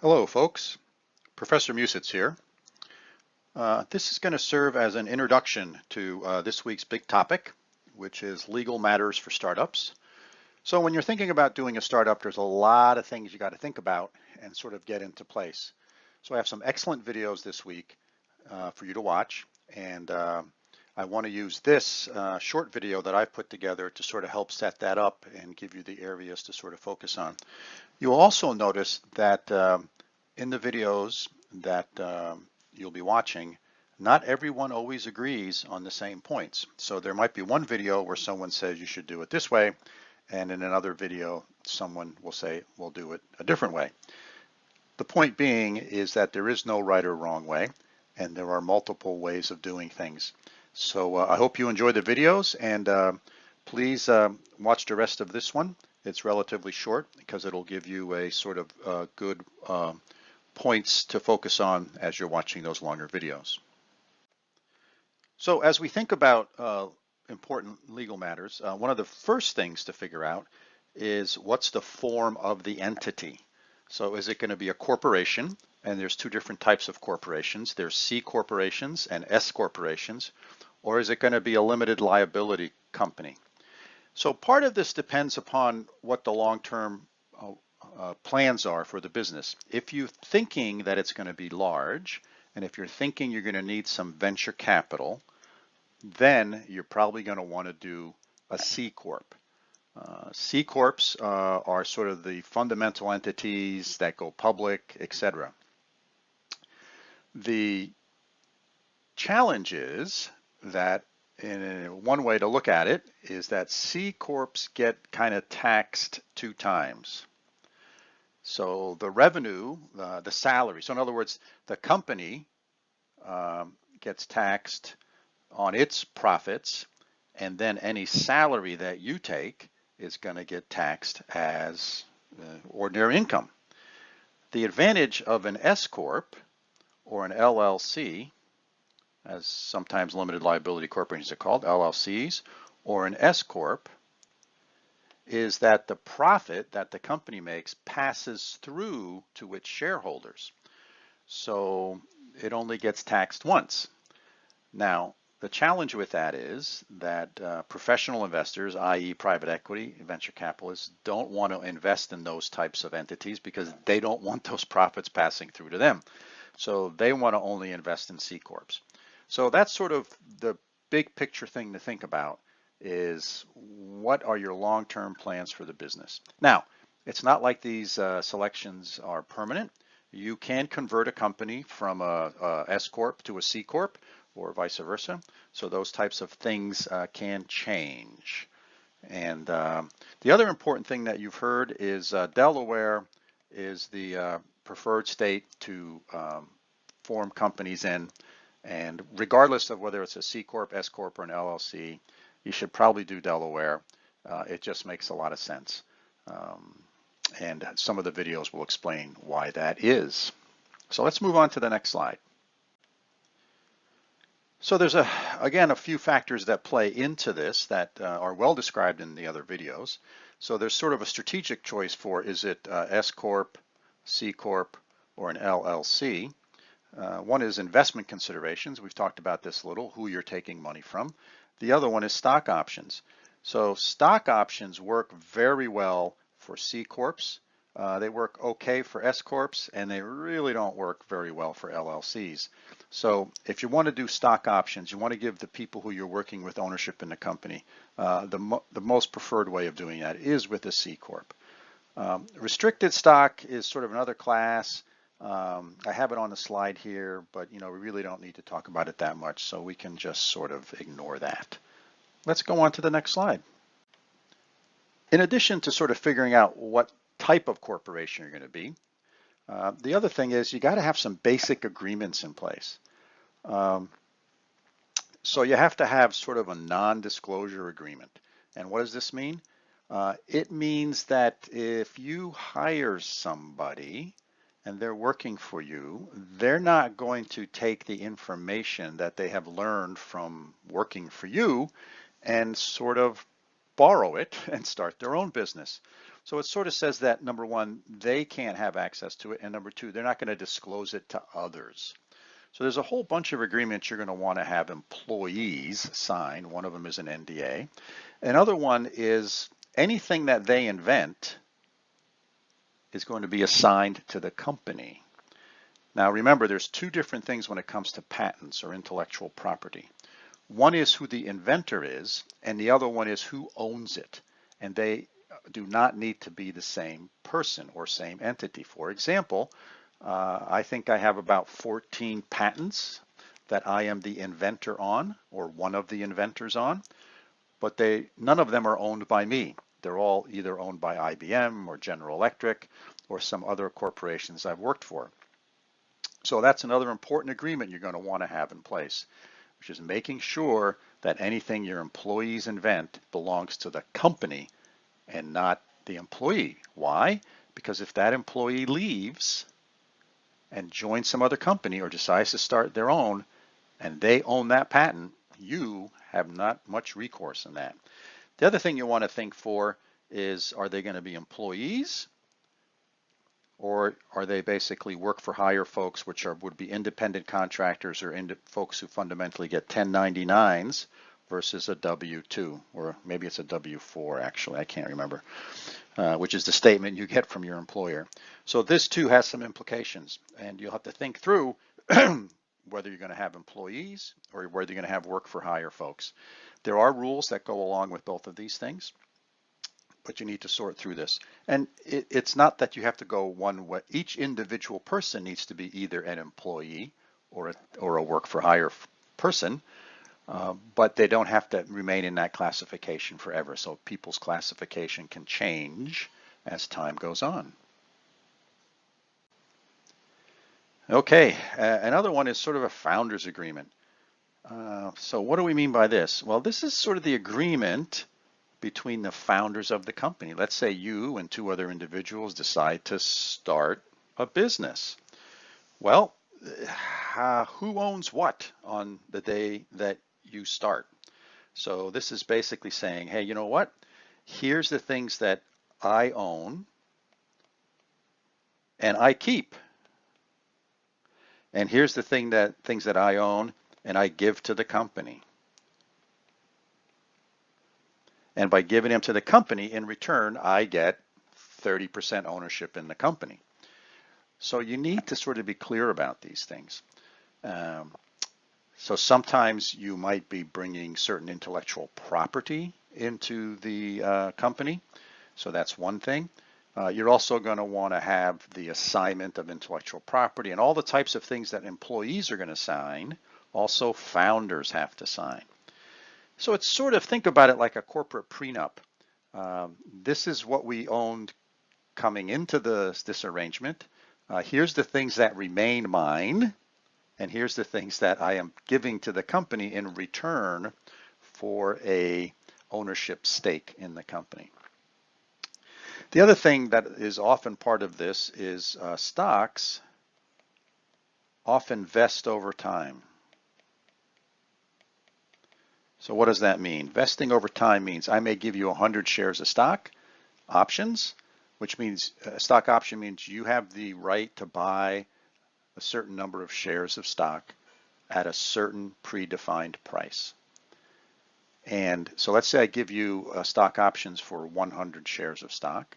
Hello, folks. Professor Musitz here. This is going to serve as an introduction to this week's big topic, which is legal matters for startups. So when you're thinking about doing a startup, there's a lot of things you got to think about and sort of get into place. So I have some excellent videos this week for you to watch, and I want to use this short video that I've put together to sort of help set that up and give you the areas to sort of focus on. You'll also notice that in the videos that you'll be watching, not everyone always agrees on the same points. So there might be one video where someone says you should do it this way, and in another video, someone will say we'll do it a different way. The point being is that there is no right or wrong way, and there are multiple ways of doing things. So I hope you enjoy the videos, and please watch the rest of this one. It's relatively short because it'll give you a sort of good points to focus on as you're watching those longer videos. So as we think about important legal matters, one of the first things to figure out is what's the form of the entity. So is it going to be a corporation? And there's two different types of corporations. There's C corporations and S corporations. Or is it going to be a limited liability company? So part of this depends upon what the long-term plans are for the business. If you're thinking that it's going to be large, and if you're thinking you're going to need some venture capital, then you're probably going to want to do a C Corp. C Corps are sort of the fundamental entities that go public, etc. The challenge is that one way to look at it is that C Corps get kind of taxed two times. So the revenue, the salary, so in other words, the company gets taxed on its profits, and then any salary that you take is going to get taxed as ordinary income. The advantage of an S Corp or an LLC, as sometimes limited liability corporations are called, LLCs, or an S Corp, is that the profit that the company makes passes through to its shareholders. So it only gets taxed once. Now, the challenge with that is that professional investors, i.e. private equity, venture capitalists, don't want to invest in those types of entities because they don't want those profits passing through to them. So they want to only invest in C Corps. So that's sort of the big picture thing to think about, is what are your long-term plans for the business. Now, it's not like these selections are permanent. You can convert a company from a S Corp to a C Corp, or vice versa. So those types of things can change. And the other important thing that you've heard is Delaware is the preferred state to form companies in. And regardless of whether it's a C Corp, S Corp, or an LLC, you should probably do Delaware. It just makes a lot of sense. And some of the videos will explain why that is. So let's move on to the next slide. So there's again a few factors that play into this that are well described in the other videos. So there's sort of a strategic choice for, is it S Corp, C Corp, or an LLC? One is investment considerations. We've talked about this a little, who you're taking money from. The other one is stock options. So stock options work very well for C Corps. They work okay for S Corps, and they really don't work very well for LLCs. So if you want to do stock options, you want to give the people who you're working with ownership in the company. The most preferred way of doing that is with a C Corp. Restricted stock is sort of another class. I have it on the slide here, but we really don't need to talk about it that much, so we can just sort of ignore that. Let's go on to the next slide. In addition to sort of figuring out what type of corporation you're going to be, the other thing is you got to have some basic agreements in place. So you have to have sort of a non-disclosure agreement. And what does this mean? It means that if you hire somebody and they're working for you, they're not going to take the information that they have learned from working for you and sort of borrow it and start their own business. So it sort of says that, number one, they can't have access to it, and number two, they're not going to disclose it to others. So there's a whole bunch of agreements you're going to want to have employees sign. One of them is an NDA. Another one is anything that they invent is going to be assigned to the company. Now remember, there's two different things when it comes to patents or intellectual property. One is who the inventor is, and the other one is who owns it. And they do not need to be the same person or same entity. For example, I think I have about 14 patents that I am the inventor on, or one of the inventors on, but none of them are owned by me. They're all either owned by IBM or General Electric or some other corporations I've worked for. So that's another important agreement you're going to want to have in place, which is making sure that anything your employees invent belongs to the company and not the employee. Why? Because if that employee leaves and joins some other company or decides to start their own and they own that patent, you have not much recourse in that. The other thing you want to think for is, are they going to be employees, or are they basically work for hire folks, which would be independent contractors or folks who fundamentally get 1099s versus a W-2, or maybe it's a W-4 actually, I can't remember, which is the statement you get from your employer. So this too has some implications, and you'll have to think through whether you're going to have employees or whether you're going to have work for hire folks. There are rules that go along with both of these things, but you need to sort through this. And it's not that you have to go one way. Each individual person needs to be either an employee or a work for hire person, but they don't have to remain in that classification forever. So people's classification can change as time goes on. Okay, another one is sort of a founder's agreement. So what do we mean by this? Well, this is sort of the agreement between the founders of the company. Let's say you and two other individuals decide to start a business. Well, who owns what on the day that you start? So this is basically saying, hey, you know what? Here's the things that I own and I keep. And here's the things that I own and I give to the company. And by giving them to the company, in return, I get 30% ownership in the company. So you need to sort of be clear about these things. So sometimes you might be bringing certain intellectual property into the company. So that's one thing. You're also going to want to have the assignment of intellectual property and all the types of things that employees are going to sign. Also, founders have to sign. So it's sort of, think about it like a corporate prenup. This is what we owned coming into this arrangement. Here's the things that remain mine, and here's the things that I am giving to the company in return for a ownership stake in the company. The other thing that is often part of this is stocks often vest over time. So what does that mean? Vesting over time means I may give you 100 shares of stock options, which means a stock option means you have the right to buy a certain number of shares of stock at a certain predefined price. And so let's say I give you stock options for 100 shares of stock,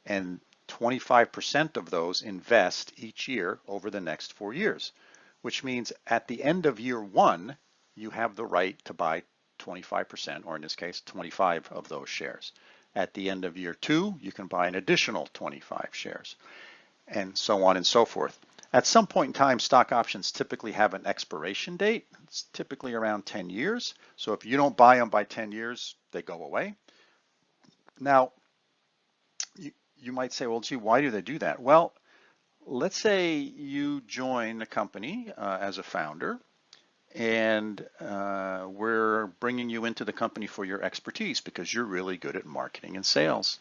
and 25% of those invest each year over the next 4 years, which means at the end of year one, you have the right to buy 25%, or in this case, 25 of those shares. At the end of year two, you can buy an additional 25 shares, and so on and so forth. At some point in time, stock options typically have an expiration date. It's typically around 10 years. So if you don't buy them by 10 years, they go away. Now, you might say, well, gee, why do they do that? Well, let's say you join a company as a founder, and we're bringing you into the company for your expertise because you're really good at marketing and sales.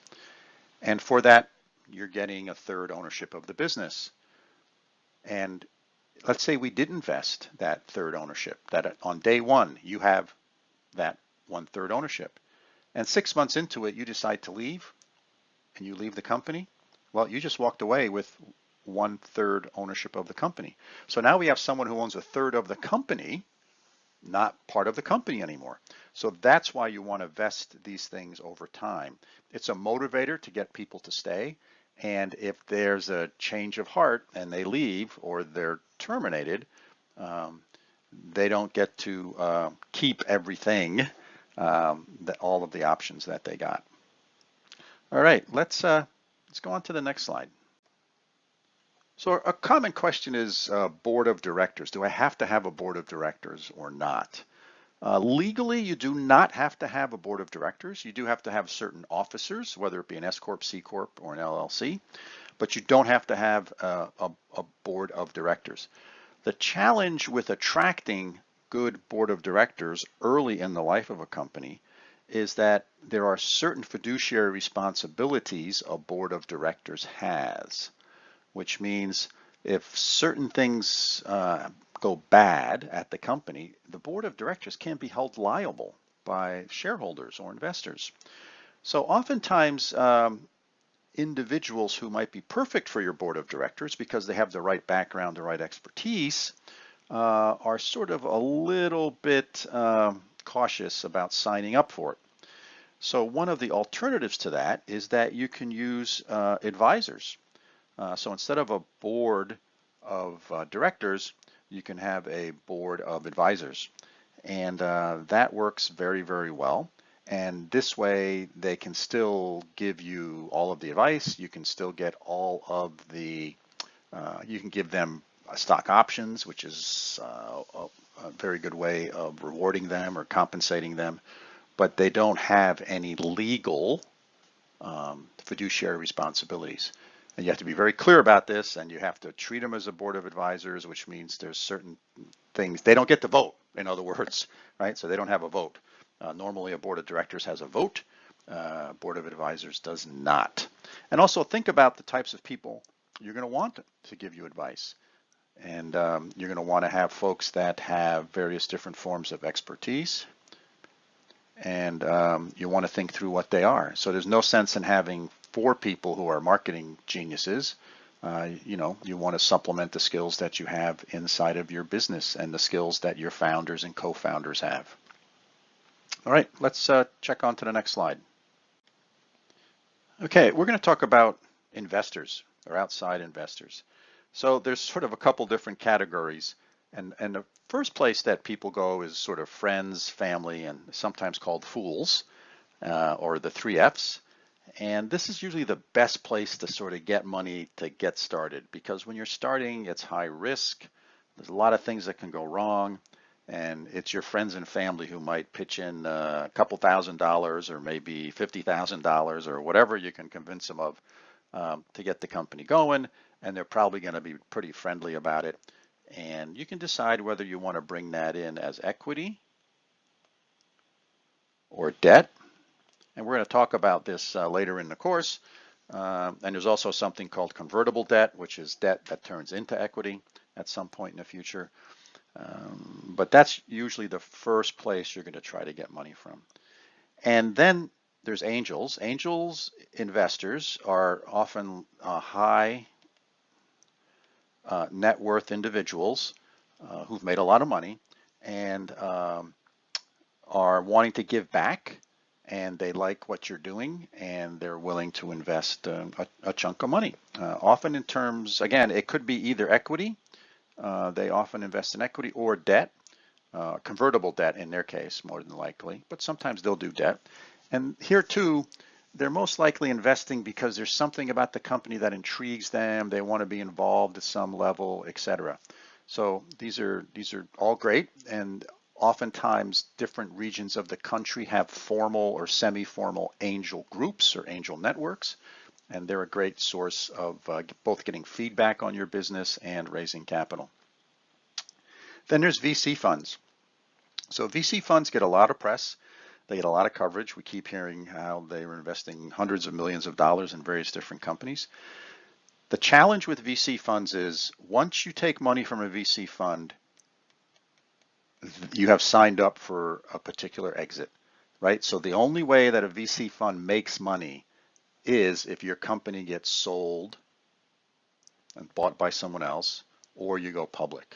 And for that, you're getting a third ownership of the business. And let's say we didn't vest that third ownership, that on day one, you have that 1/3 ownership. And 6 months into it, you decide to leave. and you leave the company, well, you just walked away with 1/3 ownership of the company. So now we have someone who owns 1/3 of the company, not part of the company anymore. So that's why you want to vest these things over time. It's a motivator to get people to stay. And if there's a change of heart and they leave or they're terminated, um, they don't get to keep everything, all of the options that they got. All right, let's go on to the next slide. So a common question is board of directors. Do I have to have a board of directors or not? Legally, you do not have to have a board of directors. You do have to have certain officers, whether it be an S Corp, C Corp, or an LLC, but you don't have to have a board of directors. The challenge with attracting good board of directors early in the life of a company is that there are certain fiduciary responsibilities a board of directors has, which means if certain things go bad at the company, the board of directors can be held liable by shareholders or investors. So oftentimes, individuals who might be perfect for your board of directors because they have the right background, the right expertise, are sort of a little bit cautious about signing up for it. So one of the alternatives to that is that you can use advisors. So instead of a board of directors, you can have a board of advisors. And that works very, very well. And this way they can still give you all of the advice. You can still get all of the, you can give them stock options, which is a very good way of rewarding them or compensating them. But they don't have any legal fiduciary responsibilities. And you have to be very clear about this, and you have to treat them as a board of advisors, which means there's certain things, they don't get to vote, in other words, right? So they don't have a vote. Normally a board of directors has a vote, board of advisors does not. And also think about the types of people you're going to want to give you advice. And you're going to want to have folks that have various different forms of expertise, and you want to think through what they are. So there's no sense in having 4 people who are marketing geniuses. You know, you want to supplement the skills that you have inside of your business and the skills that your founders and co-founders have. All right, let's check on to the next slide. Okay, we're going to talk about investors or outside investors. So there's sort of a couple different categories. And the first place that people go is sort of friends, family, and sometimes called fools, or the 3 Fs. And this is usually the best place to sort of get money to get started, because when you're starting, it's high risk. There's a lot of things that can go wrong, and it's your friends and family who might pitch in a couple $1,000 or maybe $50,000 or whatever you can convince them of to get the company going, and they're probably going to be pretty friendly about it. And you can decide whether you want to bring that in as equity or debt. And we're going to talk about this later in the course. And there's also something called convertible debt, which is debt that turns into equity at some point in the future. But that's usually the first place you're going to try to get money from. And then there's angels. Angels investors are often high net worth individuals who've made a lot of money and are wanting to give back, and they like what you're doing, and they're willing to invest a chunk of money. Often in terms, again, it could be either equity, they often invest in equity, or debt, convertible debt in their case, more than likely, but sometimes they'll do debt. And here too, they're most likely investing because there's something about the company that intrigues them. They want to be involved at some level, etc. So these are all great, and oftentimes different regions of the country have formal or semi-formal angel groups or angel networks, and they're a great source of both getting feedback on your business and raising capital. Then there's VC funds. So VC funds get a lot of press. They get a lot of coverage. We keep hearing how they are investing hundreds of millions of dollars in various different companies. The challenge with VC funds is once you take money from a VC fund, you have signed up for a particular exit, right? So the only way that a VC fund makes money is if your company gets sold and bought by someone else, or you go public.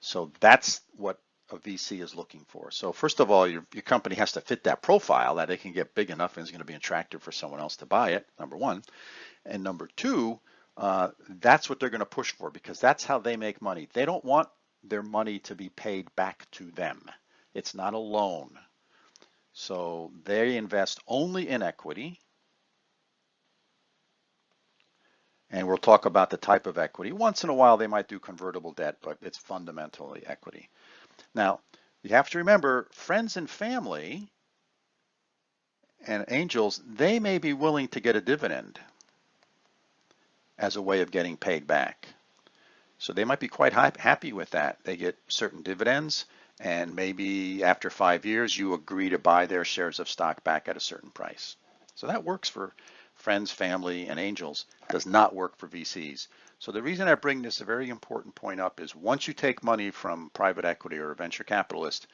So that's what a VC is looking for. So first of all, your company has to fit that profile that it can get big enough and is going to be attractive for someone else to buy it, number one. And number two, that's what they're going to push for because that's how they make money. They don't want their money to be paid back to them. It's not a loan. So they invest only in equity. And we'll talk about the type of equity. Once in a while, they might do convertible debt, but it's fundamentally equity. Now, you have to remember, friends and family and angels, they may be willing to get a dividend as a way of getting paid back. So they might be quite happy with that. They get certain dividends, and maybe after 5 years, you agree to buy their shares of stock back at a certain price. So that works for friends, family, and angels. Does not work for VCs. So the reason I bring this a very important point up is once you take money from private equity or a venture capitalist,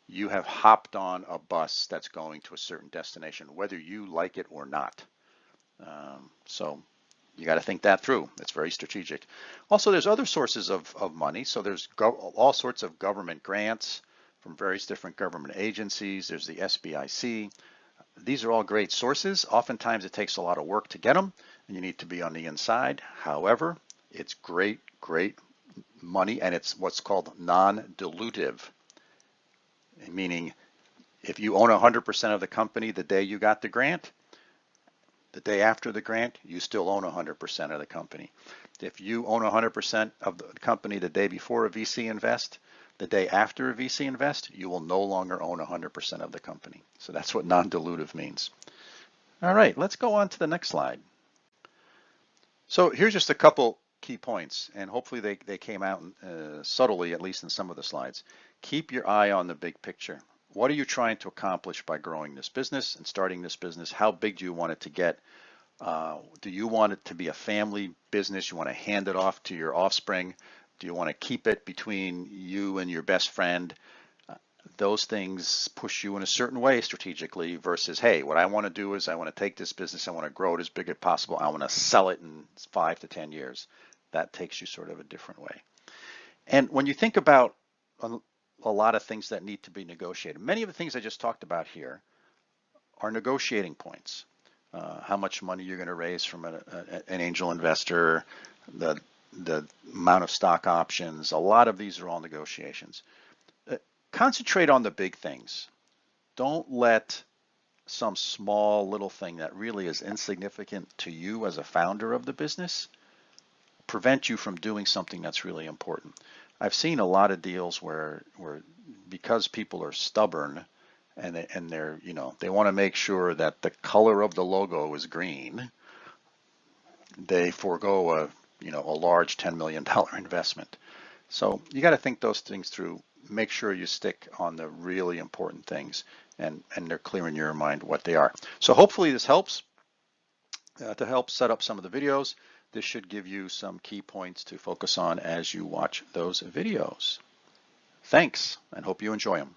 you have hopped on a bus that's going to a certain destination, whether you like it or not. So you got to think that through. It's very strategic. Also, there's other sources of money. So there's all sorts of government grants from various different government agencies. There's the SBIC. These are all great sources. Oftentimes it takes a lot of work to get them, and you need to be on the inside. However, it's great money, and it's what's called non-dilutive, meaning if you own 100% of the company the day you got the grant, the day after the grant, you still own 100% of the company. If you own 100% of the company the day before a VC invest, the day after a VC invest, you will no longer own 100% of the company. So that's what non-dilutive means. All right, let's go on to the next slide. So here's just a couple key points, and hopefully they came out subtly, at least in some of the slides. Keep your eye on the big picture. What are you trying to accomplish by growing this business and starting this business? How big do you want it to get? Do you want it to be a family business? You want to hand it off to your offspring? Do you want to keep it between you and your best friend? Those things push you in a certain way strategically versus, hey, what I want to do is I want to take this business, I want to grow it as big as possible, I want to sell it in 5 to 10 years. That takes you sort of a different way. And when you think about a lot of things that need to be negotiated, many of the things I just talked about here are negotiating points. How much money you're going to raise from an angel investor, the amount of stock options, a lot of these are all negotiations. Concentrate on the big things. Don't let some small little thing that really is insignificant to you as a founder of the business prevent you from doing something that's really important. I've seen a lot of deals where because people are stubborn and they're, they want to make sure that the color of the logo is green, they forego a large $10 million investment. So you got to think those things through. Make sure you stick on the really important things and they're clear in your mind what they are. So hopefully this helps to help set up some of the videos. This should give you some key points to focus on as you watch those videos. Thanks, and hope you enjoy them.